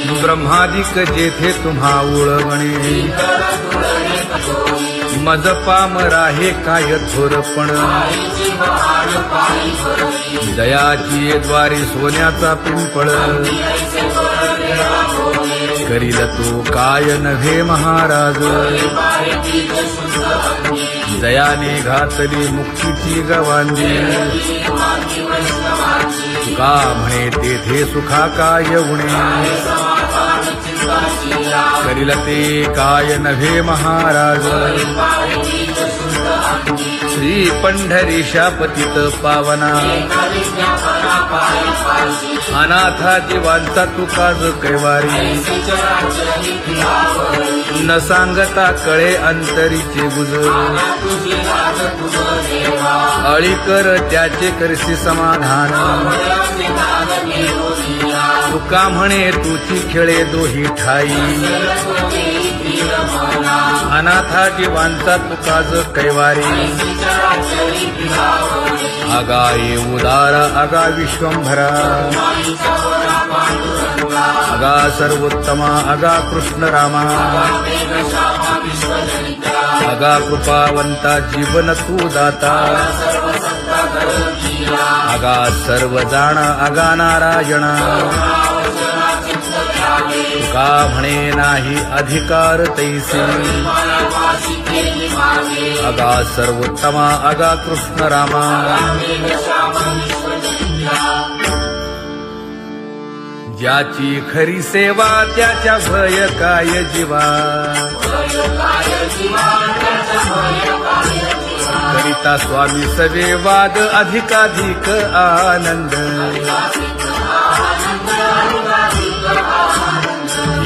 ब्रह्मादिक जेथे तुम्हा उळवणे मज पामरा हे काय थोरपण दयाची द्वारी सोन्याचा पिंपळ करील तो काय नव्हे महाराज दयाने घातली मुक्तीची गवांदी तुका म्हणे तेथे सुखा काय उणे करील ते काय नव्हे महाराज श्री पंढरीशा पतित पावना अनाथा जीवांचा तुकाज कैवारी न सांगता कळे अंतरीचे गुज अळी कर त्याचे करशी समाधान तुका म्हणे तुची खेळे दोही ठाई अनाथा जीवांचा तुकाज कैवारी अगा ये उदारा अगा विश्वंभरा अगा सर्वोत्तमा अगा कृष्ण रामा अगा कृपावंता जीवन तू दाता अगा सर्व जाणा अगा नारायणा तुका म्हणे नाही अधिकार तैसे अगा सर्वोत्तमा अगा कृष्ण रामा ज्याची खरी सेवा त्याच्या भय काय जीवा करिता स्वामी सवे वाद अधिकाधिक आनंद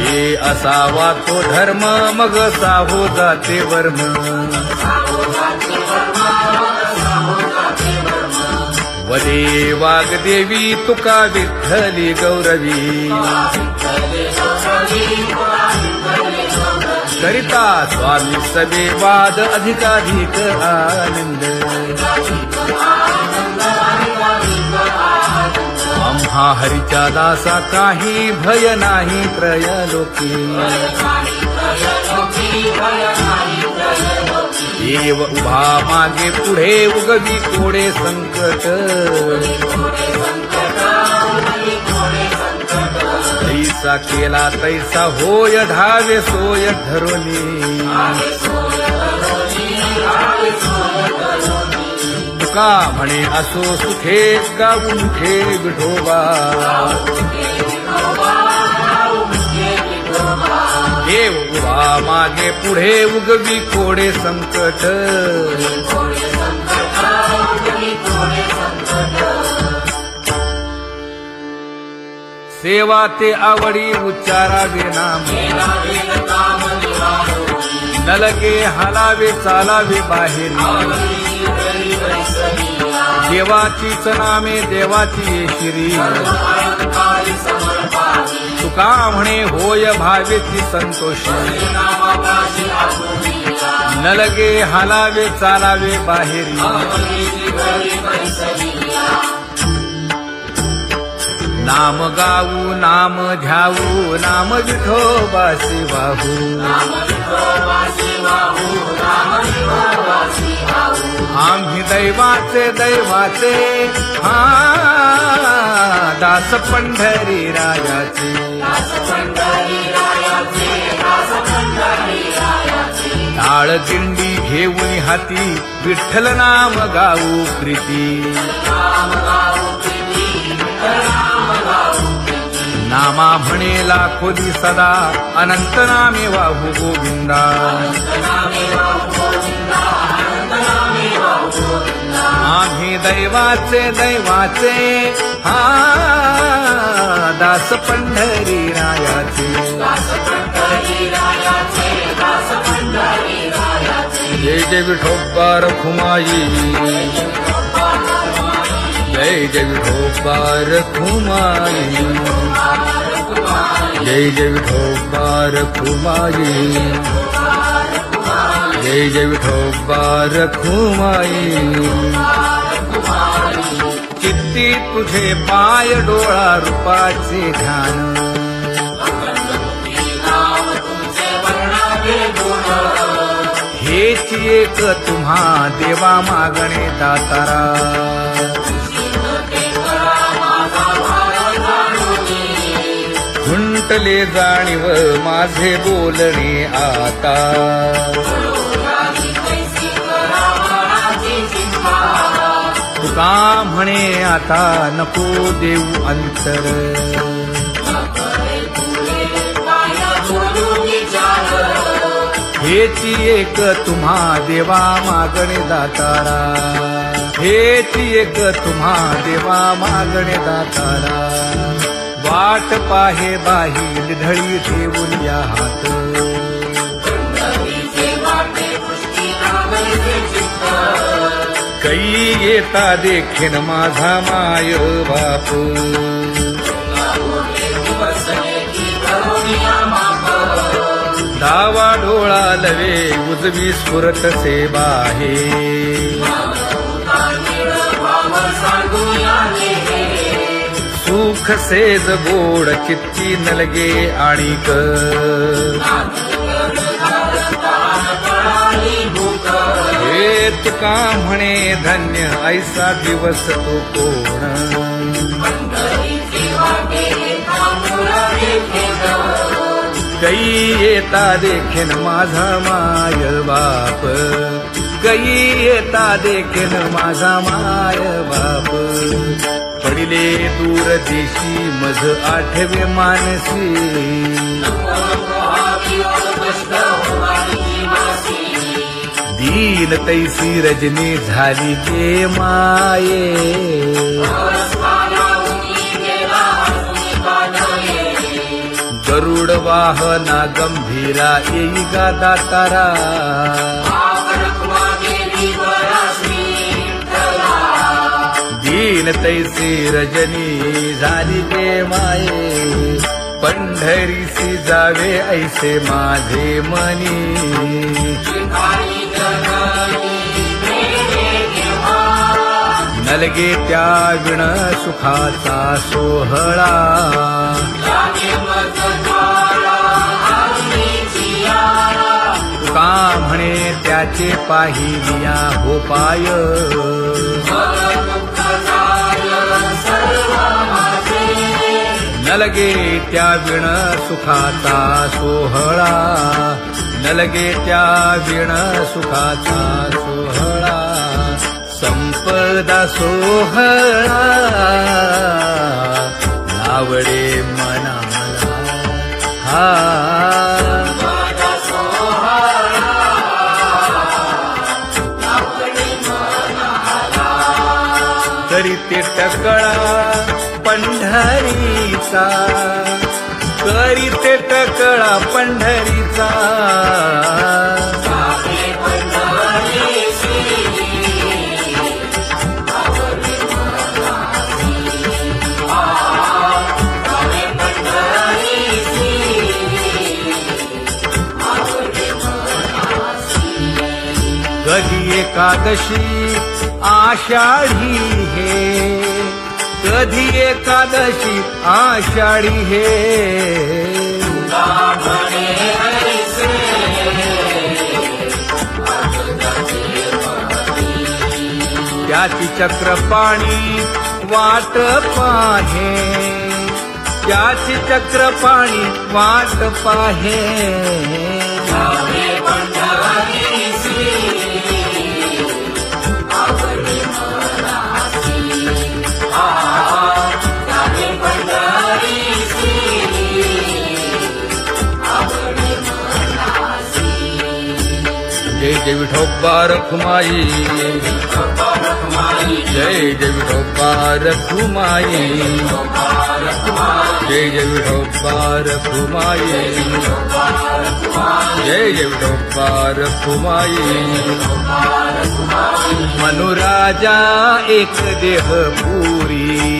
ये असावा तो धर्म मग साहो जाते वर्म वदे वाग्देवी तुका विठ्ठली गौरवी करिता स्वामी सवे वाद अधिकाधिक आनंद आम्हा हरीच्या दासा काही भय नाही त्रयलोकी देव उभा मागे पुढे उगवी कोडे संकट तैसा केला तैसा होय धावे सोय धरोनी तुका म्हणे असो सुखे गाऊन खे विठोबा देव उभा मागे पुढे उगवी कोडे संकट सेवा ते आवडी उच्चारावे नाम न लगे हालावे चालावे बाहेर देवाचीच नामे देवाची श्री तुका म्हणे होय भावेची संतोषी न लगे हालावे चालावे बाहेरी नाम गाऊ नाम ध्याऊ नाम विठोबासी वाहू आम्ही दैवाचे दैवाचे हा दास पंढरी रायाचे टाळ दिंडी घेऊन हाती विठ्ठल नाम गाऊ प्रीती नामा म्हणे लाखोली सदा अनंत नामे वाहू गोविंदा आम्ही दैवाचे दैवाचे हा दास पंढरी रायाचे जय जय विठोबा रखुमाई जय जय विठोबा रखुमाई जय जय विठोबा रखुमाई जय जय विठोबा रखुमाई चित्ती तुझे पाय डोळा रूपाचे ध्यान हेची एक तुम्हा देवा मागणे दातारा खुंटले जाणीव माझे बोलणे आता तुका म्हणे आता नको देऊ अंतर हेची एक तुम्हा देवा मागणे दातारा हेची एक तुम्हा देवा मागणे दातारा वाट पाहे बाही ढळी ठेवून या हात कै येता देखीन माझा माय बाप डावा डोळा लवे उजवी स्फुरत सेवा हे सुख सेज गोड चित्ती नलगे आणिक हे तुका म्हणे धन्य ऐसा दिवस तो कोण कै येता देखीन माझा माय बाप कै येता देखीन माझा माय बाप पडिले दूर देशी मज आठवे मानसी दीन तैसी रजनी झाली गे माये गरुड वाहना गंभीरा येई गा दातारा दीन तैसी रजनी झाली गे माये पंढरीसी जावे ऐसे माझे मनी नलगे त्या विण सुखाचा सोहळा तुका म्हणे त्याचे पाहिलिया हो पाय नलगे त्या विण सुखाचा सोहळा नलगे त्या विण सुखाचा सोहळा संपदा सोहळा आवडे मनाला हा करीते टकळा पंढरीचा करीते टकळा पंढरीचा कधी एकादशी आषाढी हे कधी एकादशी आषाढी हे त्याची चक्रपाणी वाट पाहे त्याची चक्रपाणी वाट पाहे जय जय विठोबा रखुमाई जय जय विठोबा रखुमाई जय जय विठोबा रखुमाई जय जय विठोबा रखुमाई मनुराजा एक देह पुरी